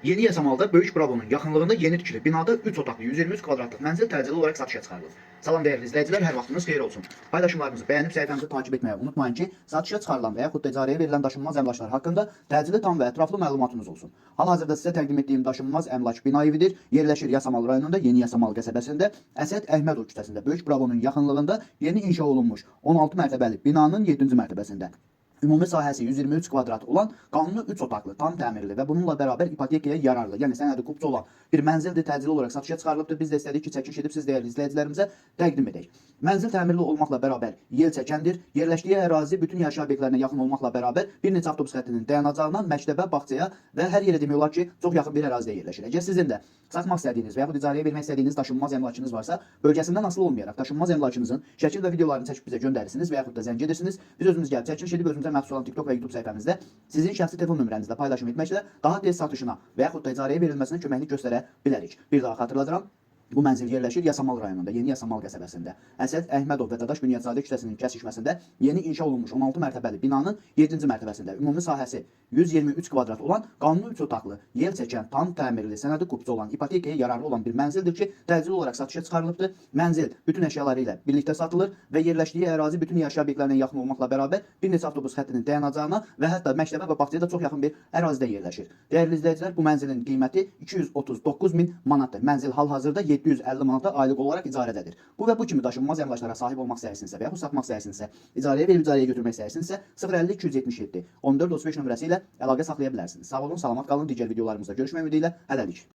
Yeni Yasamalda Böyük Bravo'nun yaxınlığında yeni tikili binada 3 otaqlı 123 kvadratlıq mənzil təcili olaraq satışa çıxarılır. Salam dəyərli izləyicilər, hər vaxtınız xeyir olsun. Paylaşımlarımızı bəyənib səhifəmizi takip etməyi unutmayın ki, satışa çıxarılan və yaxud da icarəyə verilən daşınmaz əmlaklar haqqında təcili tam və ətraflı məlumatınız olsun. Hal-hazırda sizə təqdim etdiyim daşınmaz əmlak bina evidir. Yerləşir Yasamal rayonunda Yeni Yasamal qəsəbəsində Əsəd Əhmədov küçəsində Böyük Bravo'nun yaxınlığında yeni inşa olunmuş 16 mərtəbəli binanın 7-ci mərtəbəsində. Ümumi sahəsi 123 kvadrat olan qanuni 3 otaqlı, tam təmirli və bununla bərabər ipotekaya yararlı, yəni sənədi kupçu olan bir mənzildir, təcili olaraq satışa çıxarılıbdır. Biz də istədik ki, çəkiş edib siz dəyərli izləyicilərimizə təqdim edək. Mənzil təmirli olmaqla bərabər yel çəkəndir. Yerləşdiyi ərazi bütün yaşayış obyektlərinə yaxın olmaqla bərabər bir neçə avtobus xəttinin dayanacağından məktəbə, bağçaya və hər yerə demək olar ki, çox yaxın bir ərazidə yerləşir. Əgər sizin də satmaq istədiyiniz və yaxud icarəyə vermək istədiyiniz daşınmaz əmlakınız varsa, bölgəsindən asılı olmayaraq daşınmaz əmlakınızın şəkil və videolarını çəkib bizə göndərirsiniz və yaxud da zəng edirsiniz. Biz özümüz gəlib çəkiliş edib özümüzə məxsus olan TikTok və YouTube səhifəmizdə sizin şəxsi telefon nömrənizlə paylaşım etməklə daha tez satışına və yaxud da icarəyə verilməsinə köməklik göstərə bilərik. Bir daha xatırladıram. Bu mənzil yerləşir Yasamal rayonunda, Yeni Yasamal qəsəbəsində. Əsəd Əhmədov və Dadaş Bünyadzadə küçəsinin kəsişməsində yeni inşa olunmuş 16 mərtəbəli binanın 7-ci mərtəbəsində ümumi sahəsi 123 kvadrat olan, qanuni 3 otaqlı, yel çəkən, tam təmirli, sənədi kupçu olan, ipotekaya yararlı olan bir mənzildir ki, təcili olaraq satışa çıxarılıbdır. Mənzil bütün əşyaları ilə birlikdə satılır və yerləşdiyi ərazi bütün yaşayış obyektlərinə yaxın olmaqla bərabər bir neçə avtobus xəttinin dayanacağına və hətta məktəbə və bağçaya da çox yaxın bir ərazidə yerləşir. Dəyərli izləyicilər, bu mənzilin qiyməti 239 min manatdır. Mənzil hal-hazırda 750 manata aylıq olaraq icarədədir. Bu və bu kimi daşınmaz əmlaklara sahib olmaq istəyirsinizsə və yaxud satmaq istəyirsinizsə, icarəyə verib icarəyə götürmək istəyirsinizsə 050 277 14 35 nömrəsi ilə əlaqə saxlaya bilərsiniz. Sağ olun, salamat qalın. Digər videolarımızda görüşmək ümidi ilə hələlik.